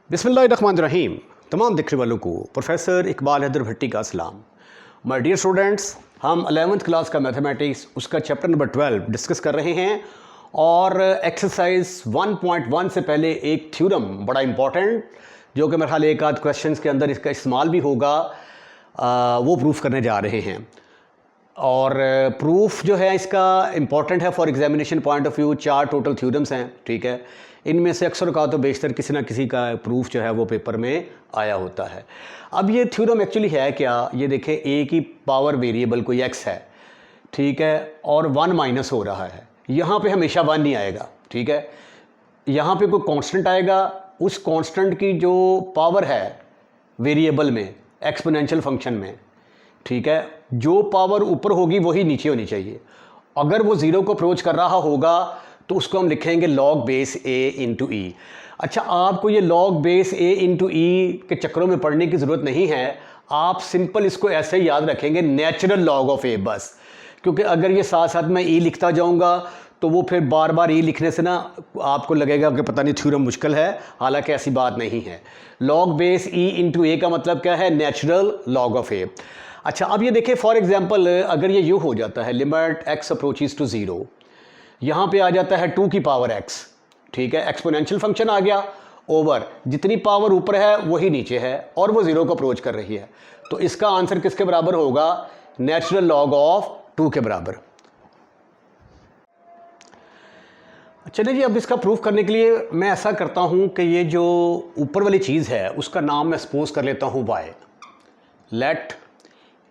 बिस्मिल्लाहिर्रहमानिर्रहीम। तमाम देखने वालों को प्रोफेसर इकबाल हैदर भट्टी का सलाम। माय डियर स्टूडेंट्स, हम 11th क्लास का मैथमेटिक्स उसका चैप्टर नंबर 12 डिस्कस कर रहे हैं और एक्सरसाइज 1.1 से पहले एक थ्योरम बड़ा इंपॉर्टेंट जो कि मेरे ख्याल एक आध क्वेश्चंस के अंदर इसका इस्तेमाल भी होगा, वो प्रूफ करने जा रहे हैं। और प्रूफ जो है इसका इम्पॉर्टेंट है for examination point of view. 4 total theorems हैं, ठीक है। इनमें से अक्सर का तो बेशतर किसी ना किसी का प्रूफ जो है वो पेपर में आया होता है। अब ये थ्योरम एक्चुअली है क्या, ये देखें, ए की पावर वेरिएबल कोई एक्स है, ठीक है, और 1 माइनस हो रहा है। यहाँ पे हमेशा 1 नहीं आएगा, ठीक है। यहाँ पे कोई कांस्टेंट आएगा, उस कांस्टेंट की जो पावर है वेरिएबल में, एक्सपोनेंशियल फंक्शन में, ठीक है, जो पावर ऊपर होगी वही नीचे होनी चाहिए। अगर वो ज़ीरो को अप्रोच कर रहा होगा तो उसको हम लिखेंगे लॉग बेस ए इंटू ई। अच्छा, आपको ये लॉग बेस ए इंटू ई के चक्करों में पढ़ने की ज़रूरत नहीं है। आप सिंपल इसको ऐसे ही याद रखेंगे, नेचुरल लॉग ऑफ ए बस। क्योंकि अगर ये साथ साथ मैं ई लिखता जाऊँगा तो वो फिर बार बार ई लिखने से ना आपको लगेगा कि पता नहीं थ्योरम मुश्किल है, हालांकि ऐसी बात नहीं है। लॉग बेस ई इंटू ए का मतलब क्या है, नेचुरल लॉग ऑफ ए। अच्छा, अब ये देखिए, फॉर एग्जांपल अगर ये यू हो जाता है, लिमिट एक्स अप्रोचेस टू 0, यहाँ पे आ जाता है 2 की पावर x, ठीक है, एक्सपोनेंशियल फंक्शन आ गया, ओवर जितनी पावर ऊपर है वही नीचे है और वो 0 को अप्रोच कर रही है। तो इसका आंसर किसके बराबर होगा, नेचुरल लॉग ऑफ 2 के बराबर। चलिए जी, अब इसका प्रूफ करने के लिए मैं ऐसा करता हूँ कि ये जो ऊपर वाली चीज़ है उसका नाम मैं सपोज कर लेता हूँ y। लेट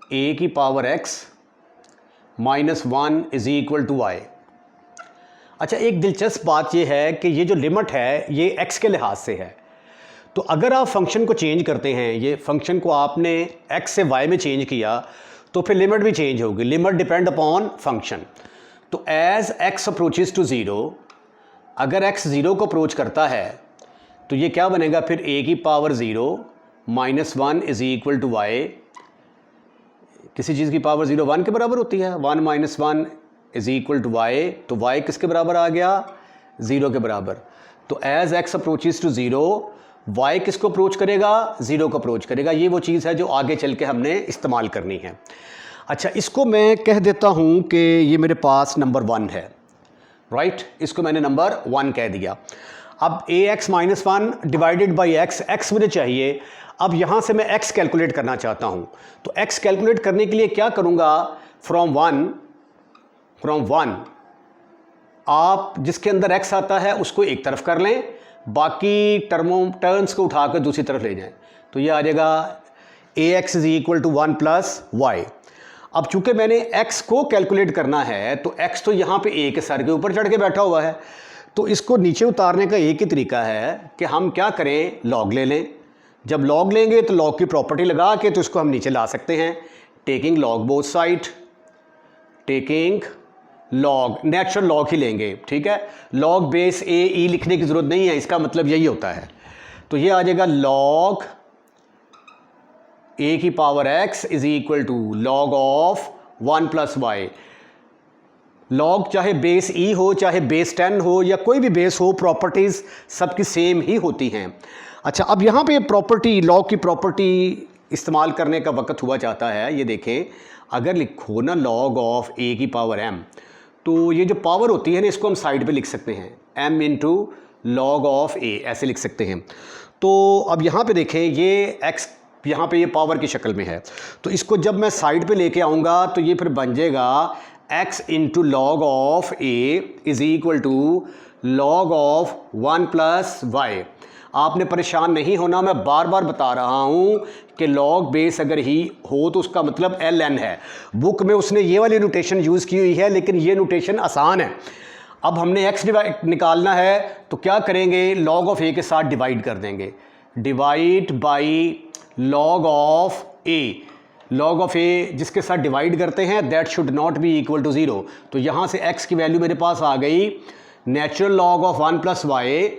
a की power x minus 1 is equal to y। अच्छा, एक दिलचस्प बात यह है कि ये जो लिमिट है ये x के लिहाज से है। तो अगर आप फंक्शन को चेंज करते हैं, ये फंक्शन को आपने x से y में चेंज किया तो फिर लिमिट भी चेंज होगी। Limit depend upon function. तो एज x अप्रोचेस टू 0, अगर x 0 को अप्रोच करता है तो ये क्या बनेगा फिर, a की power 0 minus 1 is equal to y। किसी चीज़ की पावर 0 1 के बराबर होती है, 1 minus 1 is equal to y. तो y किसके बराबर आ गया, 0 के बराबर। तो as x approaches to 0, y किसको अप्रोच करेगा, 0 को अप्रोच करेगा। ये वो चीज़ है जो आगे चल के हमने इस्तेमाल करनी है। अच्छा, इसको मैं कह देता हूँ कि ये मेरे पास नंबर 1 है, राइट। इसको मैंने नंबर 1 कह दिया। अब ax minus 1 divided by x मुझे चाहिए। अब यहाँ से मैं x कैलकुलेट करना चाहता हूँ, तो x कैलकुलेट करने के लिए क्या करूँगा, फ्रॉम वन आप जिसके अंदर x आता है उसको एक तरफ कर लें, बाकी टर्म्स को उठाकर दूसरी तरफ ले जाएं। तो ये आ जाएगा ax is equal to 1 plus y. अब चूंकि मैंने x को कैलकुलेट करना है तो x तो यहाँ पे a के सर के ऊपर चढ़ के बैठा हुआ है, तो इसको नीचे उतारने का एक ही तरीका है कि हम क्या करें, लॉग ले लें। जब लॉग लेंगे तो लॉग की प्रॉपर्टी लगा के तो इसको हम नीचे ला सकते हैं। Taking log both side, taking log, natural log ही लेंगे, ठीक है। लॉग बेस ए ई लिखने की ज़रूरत नहीं है, इसका मतलब यही होता है। तो ये आ जाएगा लॉग ए की power x is equal to log of 1 plus y. Log चाहे बेस ई हो, चाहे बेस 10 हो, या कोई भी बेस हो, प्रॉपर्टीज़ सबकी सेम ही होती हैं। अच्छा, अब यहाँ पे प्रॉपर्टी, लॉग की प्रॉपर्टी इस्तेमाल करने का वक्त हुआ चाहता है। ये देखें, अगर लिखो ना लॉग ऑफ a की पावर m, तो ये जो पावर होती है ना इसको हम साइड पे लिख सकते हैं, m into log of a, ऐसे लिख सकते हैं। तो अब यहाँ पे देखें, ये x यहाँ पे ये पावर की शक्ल में है, तो इसको जब मैं साइड पे लेके आऊँगा तो ये फिर बन जाएगा x into log of a is equal to log of 1 plus y. आपने परेशान नहीं होना, मैं बार बार बता रहा हूँ कि लॉग बेस अगर ही हो तो उसका मतलब ln है। बुक में उसने ये वाली नोटेशन यूज़ की हुई है, लेकिन ये नोटेशन आसान है। अब हमने x निकालना है तो क्या करेंगे, लॉग ऑफ a के साथ डिवाइड कर देंगे, divide by log of a। Log of a जिसके साथ डिवाइड करते हैं that should not be equal to 0। तो यहाँ से x की वैल्यू मेरे पास आ गई natural log of 1 plus y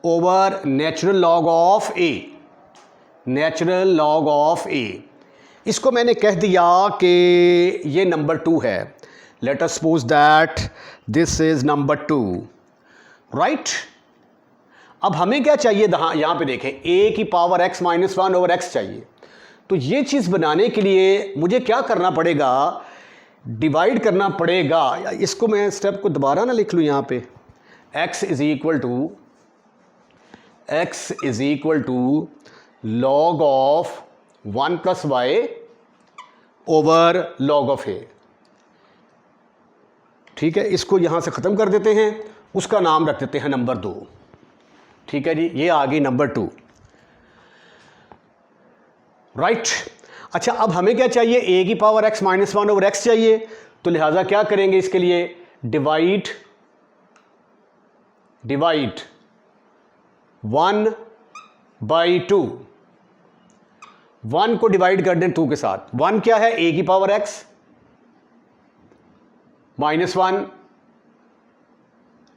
over natural log of a, natural log of a। इसको मैंने कह दिया कि ये नंबर 2 है। Let us suppose that this is number 2, right. अब हमें क्या चाहिए, यहाँ पे देखें a की power x minus 1 over x चाहिए। तो ये चीज़ बनाने के लिए मुझे क्या करना पड़ेगा, डिवाइड करना पड़ेगा। इसको मैं स्टेप को दोबारा ना लिख लूँ यहाँ पे, x is equal to log of 1 plus y over log of a। ठीक है, इसको यहाँ से ख़त्म कर देते हैं, उसका नाम रख देते हैं नंबर 2। ठीक है जी, ये आ गई नंबर 2, राइट। अच्छा, अब हमें क्या चाहिए, a की power x minus 1 over x चाहिए। तो लिहाजा क्या करेंगे इसके लिए, डिवाइड 1 बाई 2। 1 को डिवाइड कर दें 2 के साथ। 1 क्या है, a की पावर x माइनस 1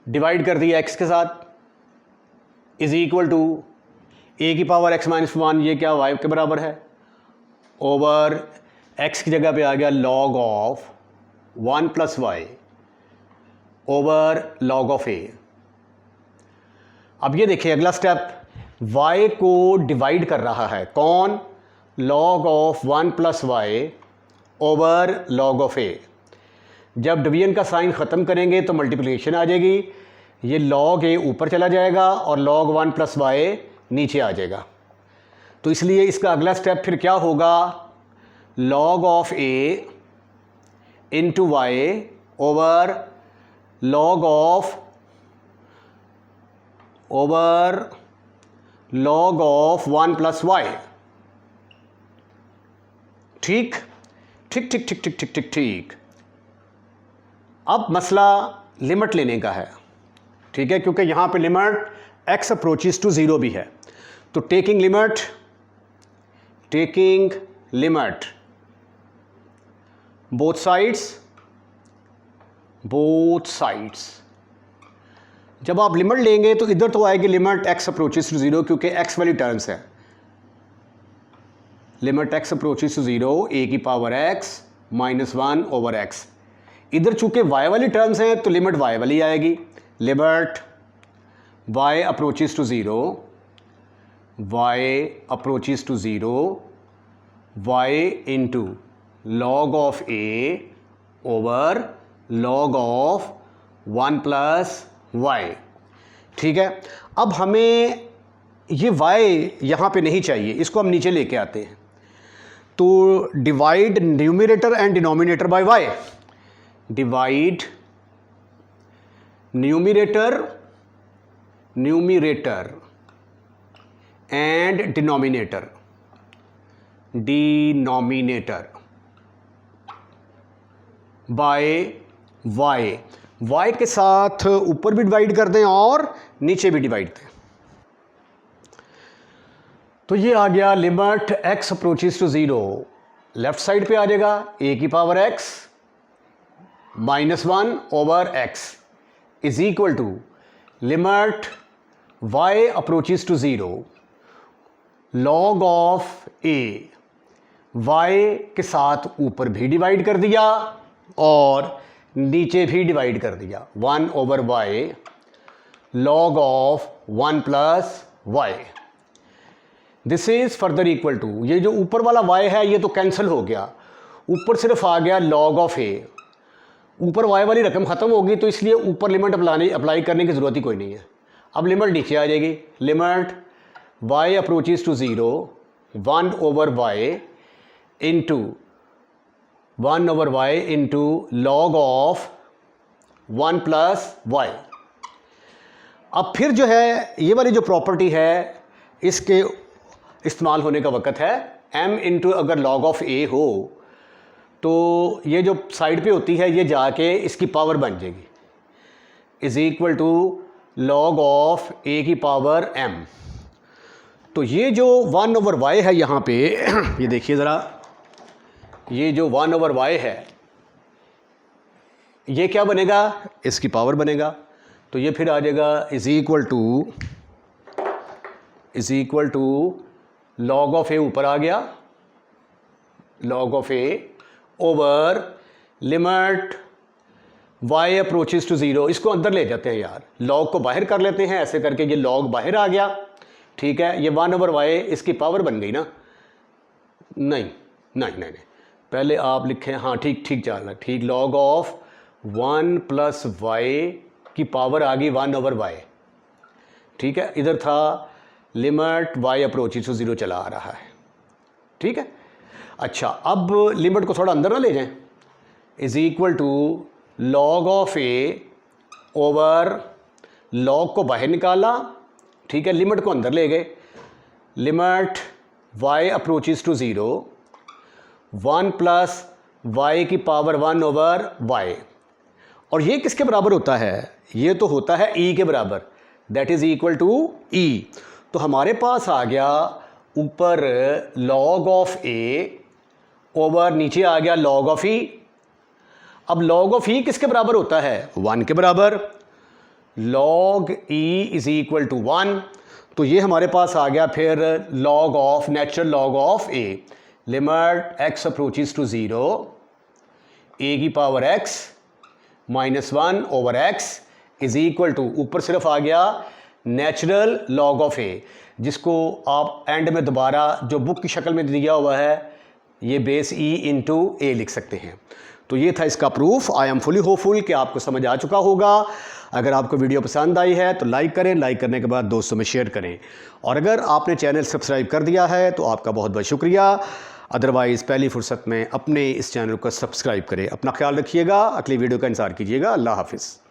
डिवाइड कर दिया x के साथ, इज इक्वल टू a की पावर x माइनस 1, ये क्या y के बराबर है, ओवर x की जगह पे आ गया log of 1 plus y over log of a। अब ये देखिए अगला स्टेप, y को डिवाइड कर रहा है कौन, log of 1 plus y over log of a। जब डिवीजन का साइन ख़त्म करेंगे तो मल्टीप्लिकेशन आ जाएगी, ये लॉग a ऊपर चला जाएगा और लॉग 1 प्लस वाई नीचे आ जाएगा। तो इसलिए इसका अगला स्टेप फिर क्या होगा, log of a into y over log of 1 plus y. ठीक ठीक ठीक ठीक ठीक ठीक ठीक ठीक। अब मसला लिमिट लेने का है, ठीक है, क्योंकि यहाँ पे लिमिट x अप्रोचेस टू 0 भी है। तो टेकिंग लिमिट बोथ साइड्स। जब आप लिमिट लेंगे तो इधर तो आएगी लिमिट x अप्रोचेस टू 0, क्योंकि x वाली टर्म्स है। Limit x approaches to 0 a की power x minus 1 over x। इधर चूंकि y वाली टर्म्स हैं तो लिमिट y वाली आएगी, limit y approaches to 0 y into log of a over log of 1 plus y. ठीक है, अब हमें ये y यहाँ पे नहीं चाहिए, इसको हम नीचे लेके आते हैं। तो divide numerator and denominator by y, divide numerator and denominator by y। y के साथ ऊपर भी डिवाइड कर दें और नीचे भी डिवाइड दें। तो ये आ गया limit x approaches to 0, left side पे आ जाएगा a की power x minus 1 over x is equal to limit y approaches to 0 log of a। y के साथ ऊपर भी डिवाइड कर दिया और नीचे भी डिवाइड कर दिया, 1 over y log of 1 plus y. This is further equal to, ये जो ऊपर वाला y है ये तो कैंसिल हो गया, ऊपर सिर्फ आ गया लॉग ऑफ a। ऊपर y वाली रकम ख़त्म होगी तो इसलिए ऊपर लिमिट अप्लाई करने की ज़रूरत ही कोई नहीं है। अब लिमिट नीचे आ जाएगी, limit y approaches to 0 1 over y into 1 over y into log of 1 plus y. अब फिर जो है ये वाली जो प्रॉपर्टी है इसके इस्तेमाल होने का वक़्त है, m इंटू अगर log ऑफ a हो तो ये जो साइड पे होती है ये जाके इसकी पावर बन जाएगी, is equal to log of a की पावर m। तो ये जो 1 ओवर y है यहाँ पे ये देखिए ज़रा, ये जो 1 ओवर y है ये क्या बनेगा, इसकी पावर बनेगा। तो ये फिर आ जाएगा is equal to log of a ऊपर आ गया, log of a over limit y approaches to 0, इसको अंदर ले जाते हैं यार, लॉग को बाहर कर लेते हैं, ऐसे करके ये लॉग बाहर आ गया, ठीक है। ये 1/y इसकी पावर बन गई ना, नहीं नहीं नहीं नहीं, पहले आप लिखें, हाँ ठीक ठीक चल रहा, ठीक, लॉग ऑफ 1 + y की पावर आ गई 1/y, ठीक है। इधर था लिमिट y अप्रोचेस टू 0 चला आ रहा है, ठीक है। अच्छा, अब लिमिट को थोड़ा अंदर ना ले जाएं, is equal to log of a over, log को बाहर निकाला, ठीक है, लिमिट को अंदर ले गए, limit y approaches to 0 1 + y की पावर 1/y, और ये किसके बराबर होता है, ये तो होता है e के बराबर, that is equal to e। तो हमारे पास आ गया ऊपर लॉग ऑफ a ओवर नीचे आ गया लॉग ऑफ e। अब लॉग ऑफ e किसके बराबर होता है, 1 के बराबर, log e is equal to 1। तो ये हमारे पास आ गया फिर log of, natural log of a, limit x approaches to 0 a की power x -1 over x is equal to, ऊपर सिर्फ आ गया नेचुरल लॉग ऑफ a, जिसको आप एंड में दोबारा जो बुक की शक्ल में दिया हुआ है, ये बेस e इंटू a लिख सकते हैं। तो ये था इसका proof. I am fully hopeful कि आपको समझ आ चुका होगा। अगर आपको वीडियो पसंद आई है तो लाइक करें, लाइक करने के बाद दोस्तों में शेयर करें, और अगर आपने चैनल सब्सक्राइब कर दिया है तो आपका बहुत बहुत शुक्रिया। अदरवाइज़ पहली फुर्सत में अपने इस चैनल को सब्सक्राइब करें। अपना ख्याल रखिएगा, अगली वीडियो का इंतज़ार कीजिएगा। अल्लाह हाफिज़।